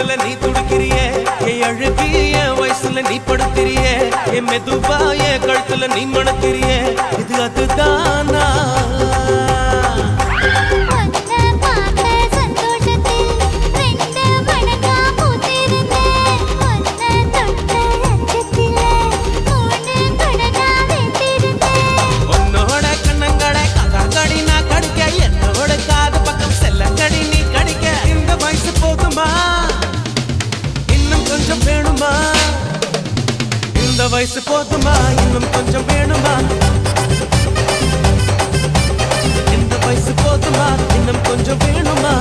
தொடுதல நீ துடிக்கிறியே என் அழுகி என் வயசுல நீ படுத்திரியே என் மெதுவா என் கழுத்துல நீ மணக்கிறியே இது அதுதானா இந்த வயசு போதுமா இன்னும் கொஞ்சம் வேணுமா இந்த வயசு போதுமா இன்னும் கொஞ்சம் வேணுமா